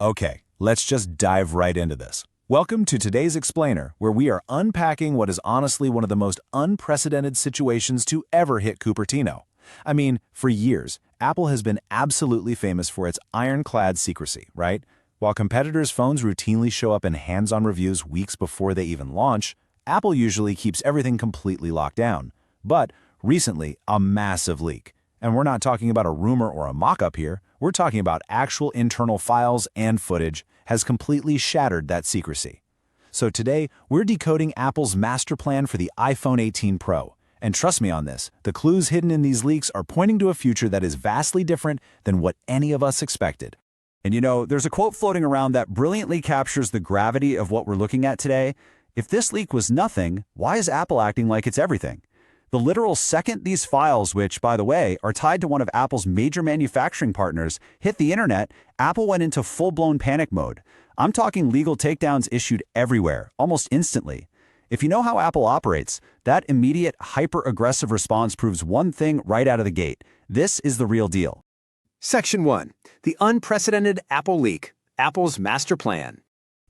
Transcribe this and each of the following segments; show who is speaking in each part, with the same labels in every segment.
Speaker 1: Okay, let's just dive right into this. Welcome to today's Explainer, where we are unpacking what is honestly one of the most unprecedented situations to ever hit Cupertino. I mean, for years, Apple has been absolutely famous for its ironclad secrecy, right? While competitors' phones routinely show up in hands-on reviews weeks before they even launch, Apple usually keeps everything completely locked down. But recently, a massive leak. And we're not talking about a rumor or a mock-up here. We're talking about actual internal files and footage has completely shattered that secrecy. So today, we're decoding Apple's master plan for the iPhone 18 Pro. And trust me on this, the clues hidden in these leaks are pointing to a future that is vastly different than what any of us expected.
Speaker 2: And you know, there's a quote floating around that brilliantly captures the gravity of what we're looking at today. If this leak was nothing, why is Apple acting like it's everything? The literal second these files, which, by the way, are tied to one of Apple's major manufacturing partners, hit the internet, Apple went into full-blown panic mode. I'm talking legal takedowns issued everywhere, almost instantly. If you know how Apple operates, that immediate, hyper-aggressive response proves one thing right out of the gate. This is the real deal.
Speaker 3: Section 1. The unprecedented Apple leak. Apple's master plan.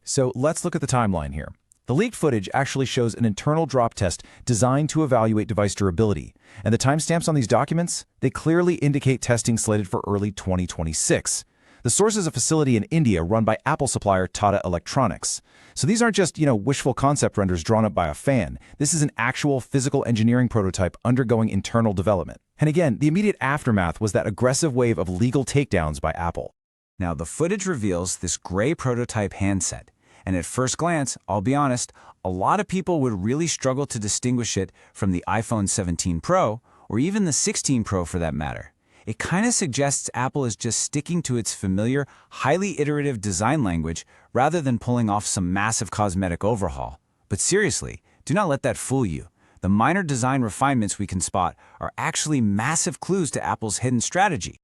Speaker 1: So let's look at the timeline here. The leaked footage actually shows an internal drop test designed to evaluate device durability. And the timestamps on these documents, they clearly indicate testing slated for early 2026. The source is a facility in India run by Apple supplier Tata Electronics. So these aren't just, wishful concept renders drawn up by a fan. This is an actual physical engineering prototype undergoing internal development. And again, the immediate aftermath was that aggressive wave of legal takedowns by Apple.
Speaker 4: Now, the footage reveals this gray prototype handset. And at first glance, I'll be honest, a lot of people would really struggle to distinguish it from the iPhone 17 Pro, or even the 16 Pro for that matter. It kind of suggests Apple is just sticking to its familiar, highly iterative design language rather than pulling off some massive cosmetic overhaul. But seriously, do not let that fool you. The minor design refinements we can spot are actually massive clues to Apple's hidden strategy.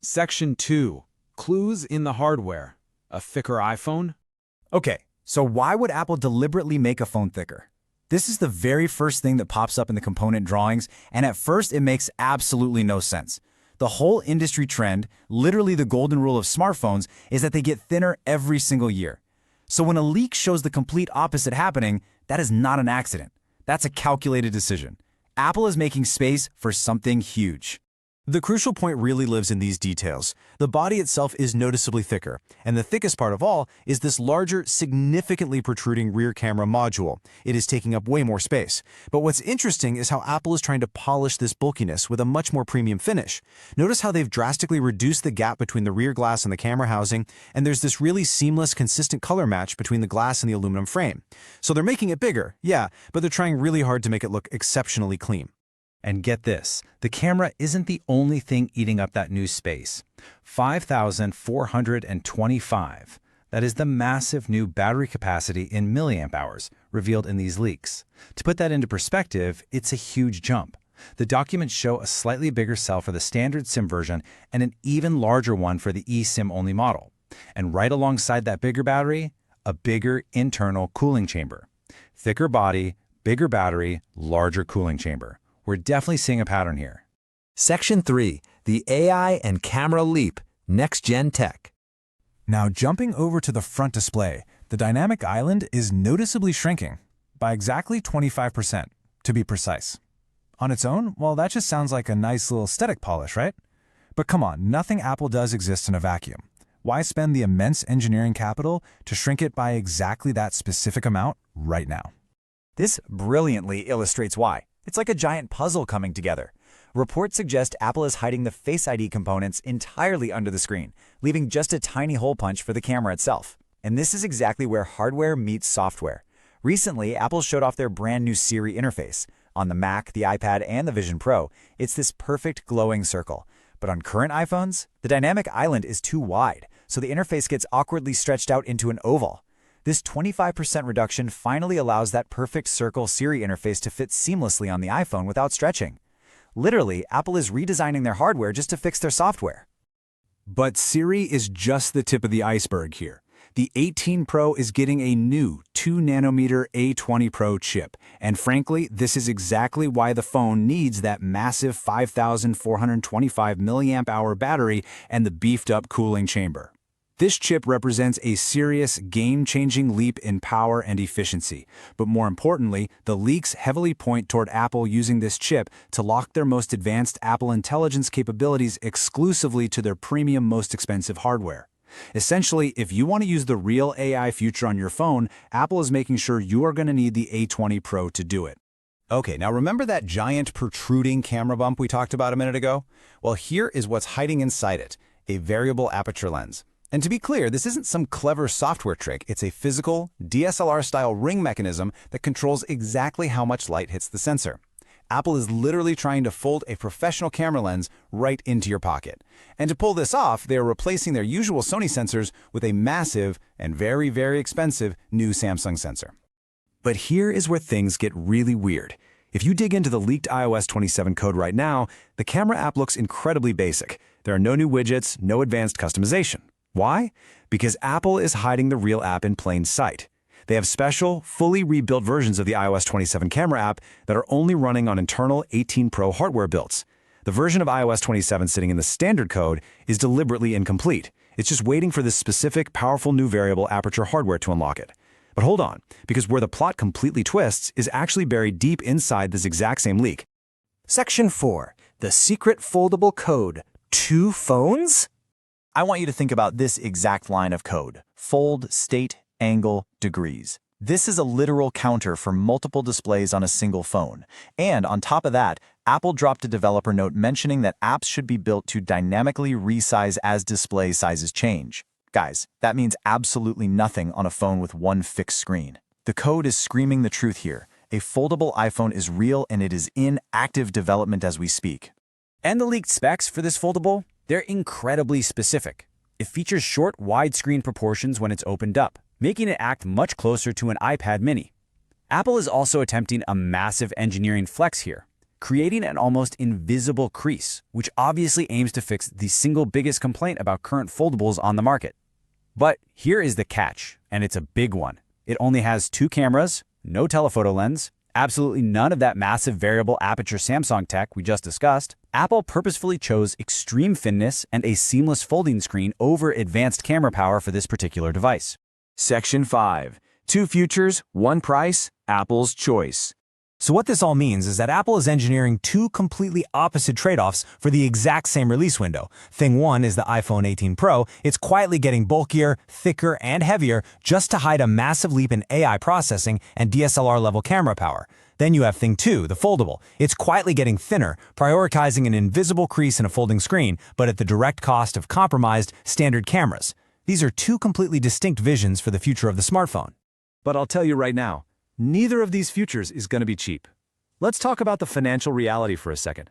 Speaker 5: Section 2. Clues in the hardware. A thicker iPhone?
Speaker 6: Okay, so why would Apple deliberately make a phone thicker? This is the very first thing that pops up in the component drawings, and at first it makes absolutely no sense. The whole industry trend, literally the golden rule of smartphones, is that they get thinner every single year. So when a leak shows the complete opposite happening, that is not an accident. That's a calculated decision. Apple is making space for something huge. The crucial point really lives in these details. The body itself is noticeably thicker, and the thickest part of all is this larger, significantly protruding rear camera module. It is taking up way more space. But what's interesting is how Apple is trying to polish this bulkiness with a much more premium finish. Notice how they've drastically reduced the gap between the rear glass and the camera housing, and there's this really seamless, consistent color match between the glass and the aluminum frame. So they're making it bigger, yeah, but they're trying really hard to make it look exceptionally clean. And get this, the camera isn't the only thing eating up that new space. 5,425. That is the massive new battery capacity in milliamp hours revealed in these leaks. To put that into perspective, it's a huge jump. The documents show a slightly bigger cell for the standard SIM version and an even larger one for the eSIM-only model. And right alongside that bigger battery, a bigger internal cooling chamber. Thicker body, bigger battery, larger cooling chamber. We're definitely seeing a pattern here.
Speaker 3: Section 3. The AI and camera leap. Next-gen tech.
Speaker 1: Now jumping over to the front display, the dynamic island is noticeably shrinking, by exactly 25%, to be precise. On its own, well, that just sounds like a nice little aesthetic polish, right? But come on, nothing Apple does exists in a vacuum. Why spend the immense engineering capital to shrink it by exactly that specific amount right now?
Speaker 6: This brilliantly illustrates why. It's like a giant puzzle coming together. Reports suggest Apple is hiding the Face ID components entirely under the screen, leaving just a tiny hole punch for the camera itself. And this is exactly where hardware meets software. Recently, Apple showed off their brand new Siri interface. On the Mac, the iPad, and the Vision Pro, it's this perfect glowing circle. But on current iPhones, the dynamic island is too wide, so the interface gets awkwardly stretched out into an oval. This 25% reduction finally allows that perfect circle Siri interface to fit seamlessly on the iPhone without stretching. Literally, Apple is redesigning their hardware just to fix their software.
Speaker 1: But Siri is just the tip of the iceberg here. The 18 Pro is getting a new 2nm A20 Pro chip, and frankly, this is exactly why the phone needs that massive 5,425 mAh battery and the beefed-up cooling chamber.
Speaker 6: This chip represents a serious, game-changing leap in power and efficiency. But more importantly, the leaks heavily point toward Apple using this chip to lock their most advanced Apple Intelligence capabilities exclusively to their premium, most expensive hardware. Essentially, if you want to use the real AI future on your phone, Apple is making sure you are going to need the A20 Pro to do it.
Speaker 2: Okay, now remember that giant protruding camera bump we talked about a minute ago? Well, here is what's hiding inside it, a variable aperture lens. And to be clear, this isn't some clever software trick. It's a physical, DSLR-style ring mechanism that controls exactly how much light hits the sensor. Apple is literally trying to fold a professional camera lens right into your pocket. And to pull this off, they are replacing their usual Sony sensors with a massive and very, very expensive new Samsung sensor. But here is where things get really weird. If you dig into the leaked iOS 27 code right now, the camera app looks incredibly basic. There are no new widgets, no advanced customization. Why? Because Apple is hiding the real app in plain sight. They have special, fully rebuilt versions of the iOS 27 camera app that are only running on internal 18 Pro hardware builds. The version of iOS 27 sitting in the standard code is deliberately incomplete. It's just waiting for this specific, powerful new variable aperture hardware to unlock it. But hold on, because where the plot completely twists is actually buried deep inside this exact same leak.
Speaker 3: Section 4. The secret foldable code. 2 phones?
Speaker 6: I want you to think about this exact line of code: fold, state, angle, degrees. This is a literal counter for multiple displays on a single phone. And on top of that, Apple dropped a developer note mentioning that apps should be built to dynamically resize as display sizes change. Guys, that means absolutely nothing on a phone with one fixed screen. The code is screaming the truth here. A foldable iPhone is real and it is in active development as we speak.
Speaker 2: And the leaked specs for this foldable? They're incredibly specific. It features short, widescreen proportions when it's opened up, making it act much closer to an iPad mini. Apple is also attempting a massive engineering flex here, creating an almost invisible crease, which obviously aims to fix the single biggest complaint about current foldables on the market. But here is the catch, and it's a big one. It only has 2 cameras, no telephoto lens, absolutely none of that massive variable aperture Samsung tech we just discussed. Apple purposefully chose extreme thinness and a seamless folding screen over advanced camera power for this particular device.
Speaker 1: Section 5. 2 futures, 1 price, Apple's choice.
Speaker 6: So what this all means is that Apple is engineering 2 completely opposite trade-offs for the exact same release window. Thing 1 is the iPhone 18 Pro. It's quietly getting bulkier, thicker, and heavier just to hide a massive leap in AI processing and DSLR-level camera power. Then you have thing 2, the foldable. It's quietly getting thinner, prioritizing an invisible crease in a folding screen, but at the direct cost of compromised standard cameras. These are 2 completely distinct visions for the future of the smartphone.
Speaker 1: But I'll tell you right now, neither of these futures is going to be cheap. Let's talk about the financial reality for a second.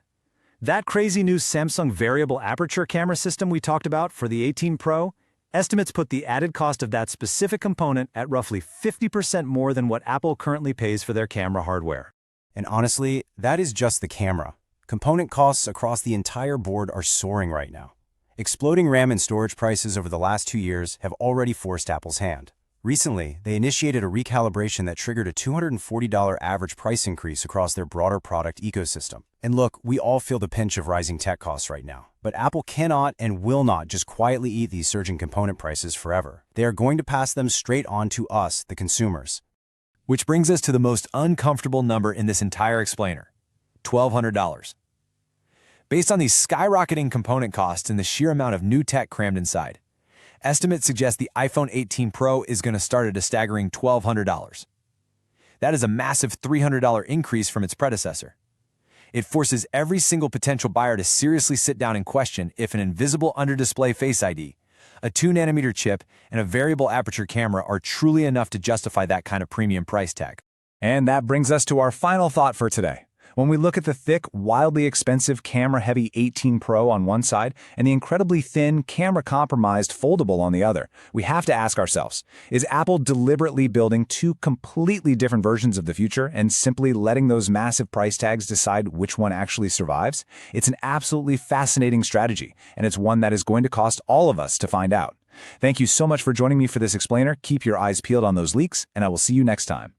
Speaker 1: That crazy new Samsung variable aperture camera system we talked about for the 18 Pro, estimates put the added cost of that specific component at roughly 50% more than what Apple currently pays for their camera hardware.
Speaker 7: And honestly, that is just the camera. Component costs across the entire board are soaring right now. Exploding RAM and storage prices over the last 2 years have already forced Apple's hand. Recently, they initiated a recalibration that triggered a $240 average price increase across their broader product ecosystem. And look, we all feel the pinch of rising tech costs right now. But Apple cannot and will not just quietly eat these surging component prices forever. They are going to pass them straight on to us, the consumers.
Speaker 1: Which brings us to the most uncomfortable number in this entire explainer: $1,200. Based on these skyrocketing component costs and the sheer amount of new tech crammed inside, estimates suggest the iPhone 18 Pro is going to start at a staggering $1,200. That is a massive $300 increase from its predecessor. It forces every single potential buyer to seriously sit down and question if an invisible under-display Face ID, a 2nm chip, and a variable aperture camera are truly enough to justify that kind of premium price tag.
Speaker 2: And that brings us to our final thought for today. When we look at the thick, wildly expensive camera-heavy 18 Pro on one side and the incredibly thin, camera-compromised foldable on the other, we have to ask ourselves, is Apple deliberately building 2 completely different versions of the future and simply letting those massive price tags decide which one actually survives? It's an absolutely fascinating strategy, and it's one that is going to cost all of us to find out. Thank you so much for joining me for this explainer. Keep your eyes peeled on those leaks, and I will see you next time.